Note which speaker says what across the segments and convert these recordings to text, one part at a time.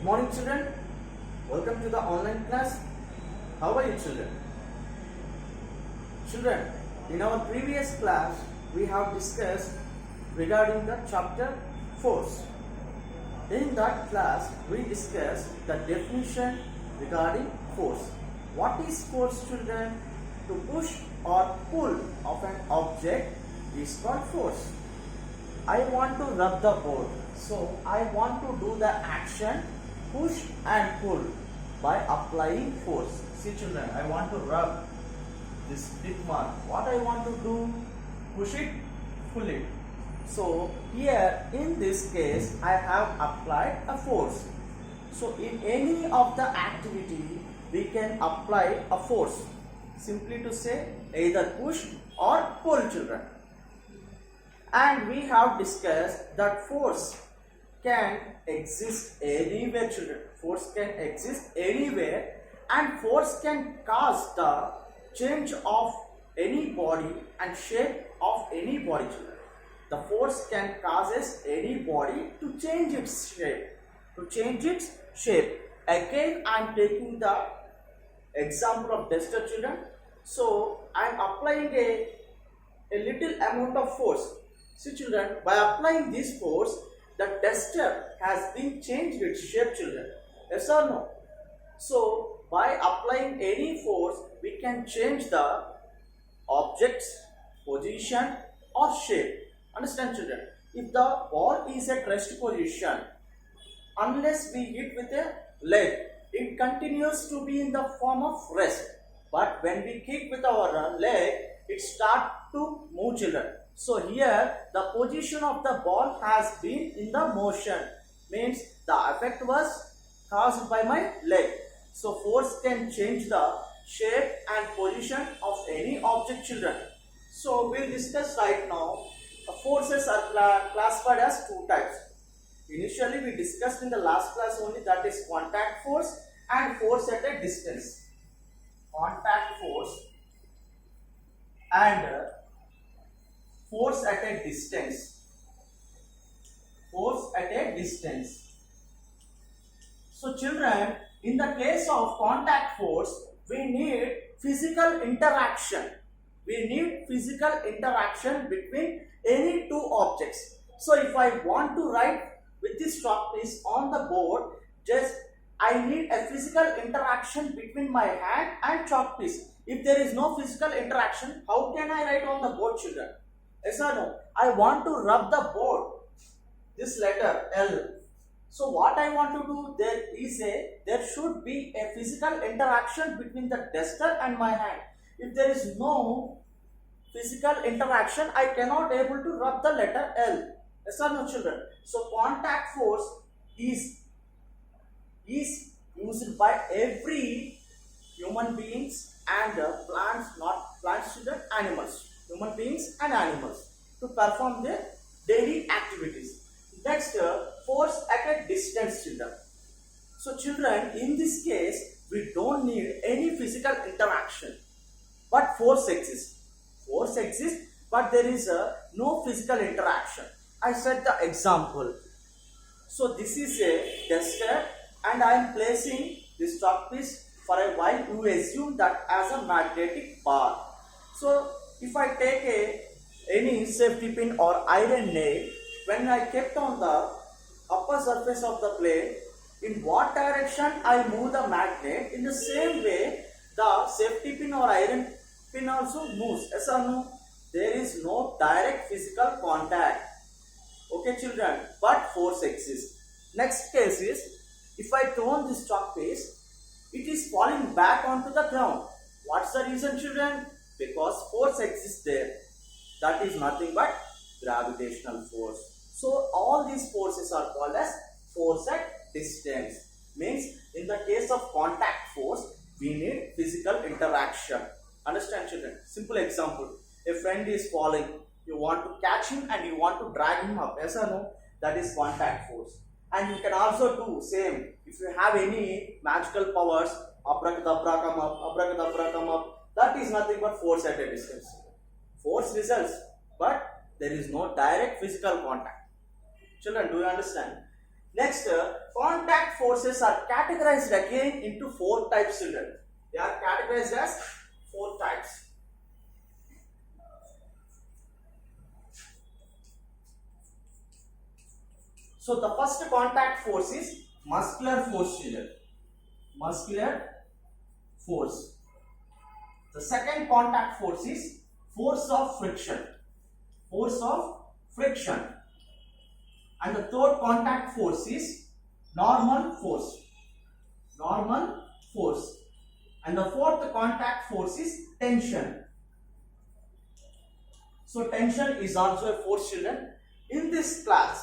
Speaker 1: Morning children, welcome to the online class. How are you children? Children, in our previous class we have discussed regarding the chapter force. In that class we discussed the definition regarding force. What is force children? To push or pull of an object is called force. I want to rub the board, so I want to do the action push and pull by applying force. See children, I want to rub this tick mark. What I want to do? Push it, pull it. So here in this case I have applied a force. So in any of the activity we can apply a force. Simply to say either push or pull children. And we have discussed that force can exist anywhere children. Force can exist anywhere and force can cause the change of any body and shape of any body children. The force can causes any body to change its shape. Again I am taking the example of duster children. So I am applying a little amount of force. See children, by applying this force, the duster has been changed its shape children. Yes or no? So by applying any force, we can change the object's position or shape. Understand children? If the ball is at rest position, unless we hit with a leg, it continues to be in the form of rest. But when we kick with our leg, it starts to move children. So here the position of the ball has been in the motion, means the effect was caused by my leg. So force can change the shape and position of any object children. So we will discuss right now. Forces are classified as two types. Initially we discussed in the last class only, that is contact force and force at a distance. Contact force and force at a distance. Force at a distance. So children, in the case of contact force, we need physical interaction. We need physical interaction between any two objects. So if I want to write with this chalk piece on the board, just I need a physical interaction between my hand and chalk piece. If there is no physical interaction, how can I write on the board children? Yes or no? I want to rub the board, this letter L. So what I want to do, there should be a physical interaction between the duster and my hand. If there is no physical interaction, I cannot able to rub the letter L. Yes or no children? So contact force is used by every human beings and plants, not plants children, animals. Human beings and animals to perform their daily activities. Next, force at a distance children. So children, in this case, we don't need any physical interaction, but force exists. Force exists, but there is no physical interaction. I said the example. So this is a duster and I am placing this chalk piece for a while. You assume that as a magnetic bar. So if I take any safety pin or iron nail, when I kept on the upper surface of the plate, in what direction I move the magnet, in the same way the safety pin or iron pin also moves. Yes or no? There is no direct physical contact. Okay children, but force exists. Next case is, if I throw this chalk piece, it is falling back onto the ground. What's the reason children? Because force exists there. That is nothing but gravitational force. So all these forces are called as force at distance. Means in the case of contact force, we need physical interaction. Understand children? Simple example. A friend is falling. You want to catch him and you want to drag him up. Yes or no? That is contact force. And you can also do same. If you have any magical powers, abracadabra come up, abracadabra come up, that is nothing but force at a distance. Force results, but there is no direct physical contact. Children, do you understand? Next, contact forces are categorized again into 4 types, children. They are categorized as 4 types. So the first contact force is muscular force, children. Muscular force. The second contact force is force of friction. Force of friction. And the third contact force is normal force. Normal force. And the fourth contact force is tension. So tension is also a force, children. In this class,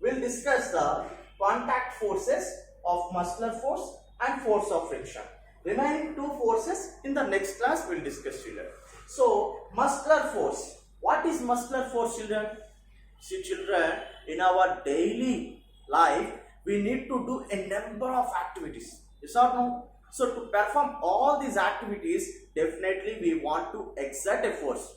Speaker 1: we will discuss the contact forces of muscular force and force of friction. Remaining 2 forces in the next class we will discuss, children. So muscular force. What is muscular force, children? See, children, in our daily life, we need to do a number of activities. Yes or no? So to perform all these activities, definitely we want to exert a force.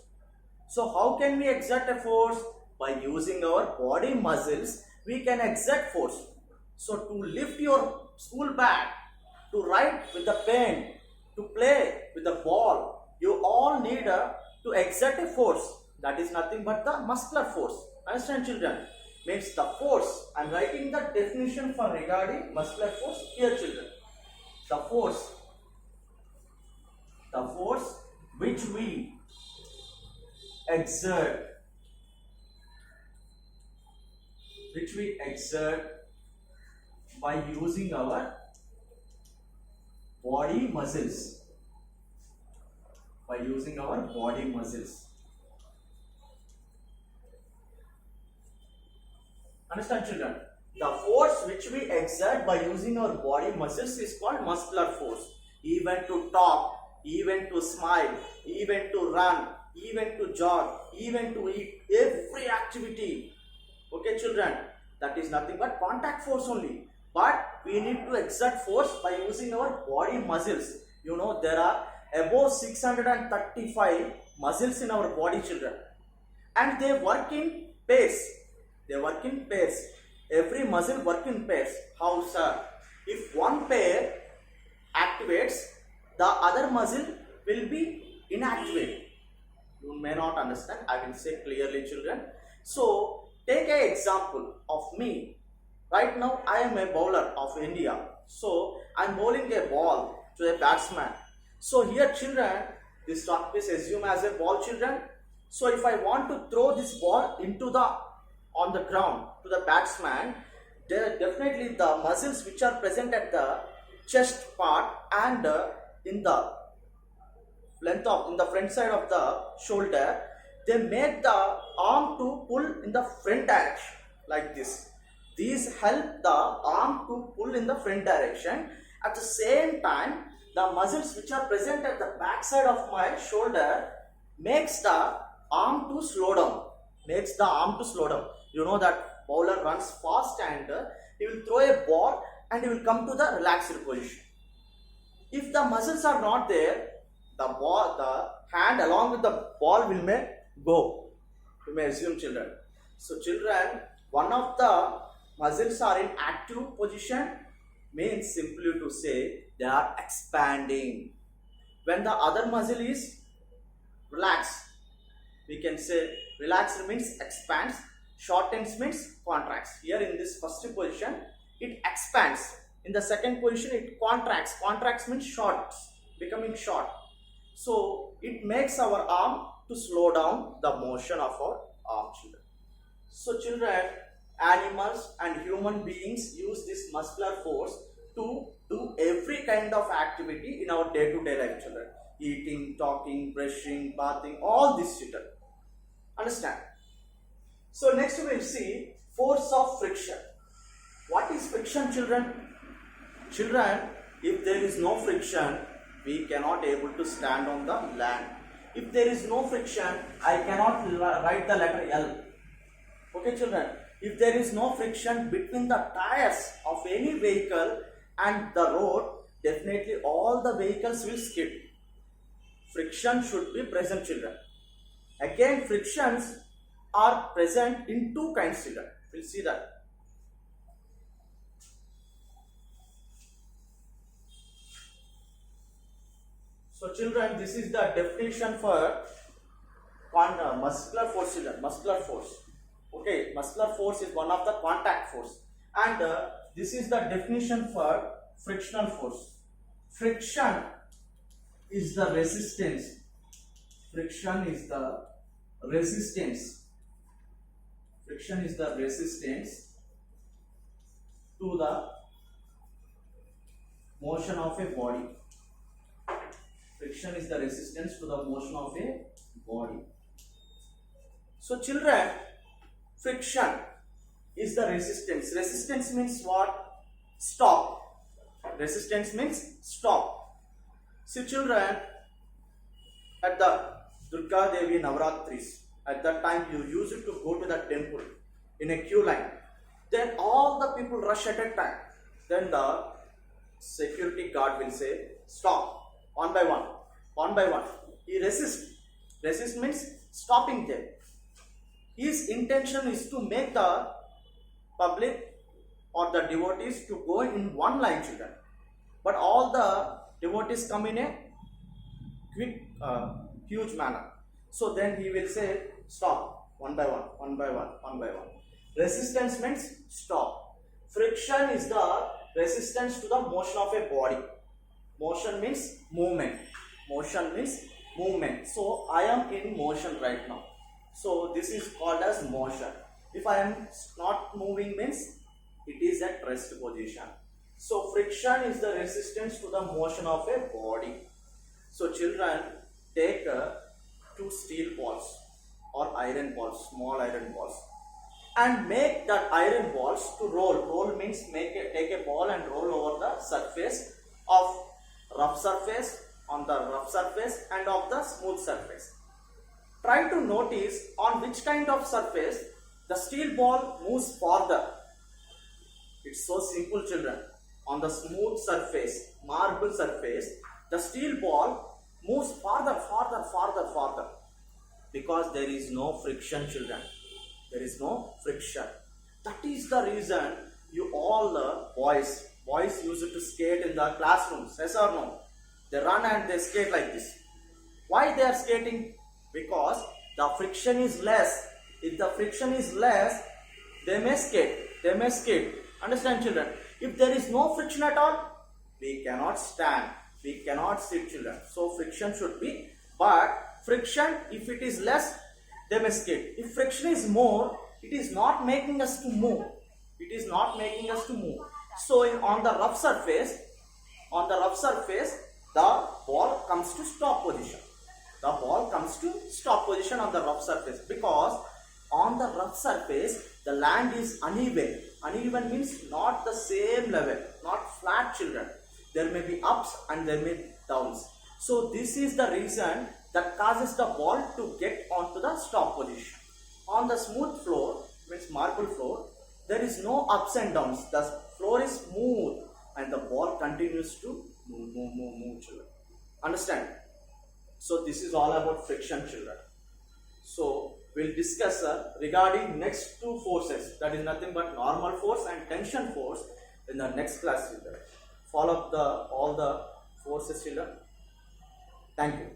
Speaker 1: So how can we exert a force? By using our body muscles, we can exert force. So to lift your school bag, to write with the pen, to play with the ball, you all need to exert a force. That is nothing but the muscular force. Understand, children? Means the force. I am writing the definition for regarding muscular force here, children. The force which we exert by using our body muscles. Understand, children? The force which we exert by using our body muscles is called muscular force. Even to talk, even to smile, even to run, even to jog, even to eat, every activity. Okay, children? That is nothing but contact force only. But we need to exert force by using our body muscles. You know, there are above 635 muscles in our body, children. And they work in pairs. Every muscle works in pairs. How, sir? If one pair activates, the other muscle will be inactivated. You may not understand. I will say clearly, children. So, take an example of me. Right now, I am a bowler of India. So, I am bowling a ball to a batsman. So, here, children, this Class-P.S assume as a ball, children. So, if I want to throw this ball on the ground to the batsman, definitely the muscles which are present at the chest part and in the front side of the shoulder, they make the arm to pull in the front direction like this. These help the arm to pull in the front direction. At the same time, the muscles which are present at the back side of my shoulder makes the arm to slow down. You know that bowler runs fast and he will throw a ball and he will come to the relaxed position. If the muscles are not there, the hand along with the ball will go. You may assume, children. So, children, one of the muscles are in active position means simply to say they are expanding. When the other muscle is relaxed, we can say relaxed means expands, shortens means contracts. Here in this first position, it expands. In the second position, it contracts. Contracts means shorts, becoming short. So, it makes our arm to slow down the motion of our arm, children. So, children, animals and human beings use this muscular force to do every kind of activity in our day-to-day life, children. Eating, talking, brushing, bathing, all this, children. Understand? So, next we will see force of friction. What is friction, children? Children, if there is no friction, we cannot able to stand on the land. If there is no friction, I cannot write the letter L. Okay, children? If there is no friction between the tires of any vehicle and the road, definitely all the vehicles will skid. Friction should be present, children. Again, frictions are present in 2 kinds, children. We'll see that. So children, this is the definition for muscular force, children. Muscular force. Okay, muscular force is one of the contact force, and this is the definition for frictional force. Friction is the resistance. Friction is the resistance. Friction is the resistance to the motion of a body. Friction is the resistance to the motion of a body. So children, friction is the resistance. Resistance means what? Stop. Resistance means stop. See children, at the Durga Devi Navratris, at that time you used to go to the temple in a queue line. Then all the people rush at a time. Then the security guard will say, stop, one by one, one by one. He resists. Resist means stopping them. His intention is to make the public or the devotees to go in one line, children. But all the devotees come in a quick, huge manner. So then he will say, stop, one by one, one by one, one by one. Resistance means stop. Friction is the resistance to the motion of a body. Motion means movement. Motion means movement. So I am in motion right now. So this is called as motion. If I am not moving means it is at rest position. So friction is the resistance to the motion of a body. So children, take two steel balls or iron balls, small iron balls, and make that iron balls to roll. Roll means take a ball and roll over the surface of rough surface, on the rough surface and of the smooth surface. Try to notice on which kind of surface the steel ball moves farther. It's so simple, children. On the smooth surface, marble surface, the steel ball moves farther, farther, farther, farther, because there is no friction, children. There is no friction. That is the reason you all boys used to skate in the classrooms, yes or no? They run and they skate like this. Why they are skating? Because the friction is less. If the friction is less, they may skate. They may skate. Understand, children? If there is no friction at all, we cannot stand. We cannot sit, children. So friction should be. But friction, if it is less, they may skate. If friction is more, it is not making us to move. It is not making us to move. So on the rough surface, the ball comes to stop position. The ball comes to stop position on the rough surface, because on the rough surface the land is uneven. Uneven means not the same level, not flat, children. There may be ups and there may be downs. So this is the reason that causes the ball to get onto the stop position. On the smooth floor, means marble floor, there is no ups and downs. The floor is smooth and the ball continues to move, children. Understand? So this is all about friction, children. So we'll discuss regarding next two forces, that is nothing but normal force and tension force, in the next class, children. Follow up all the forces, children. Thank you.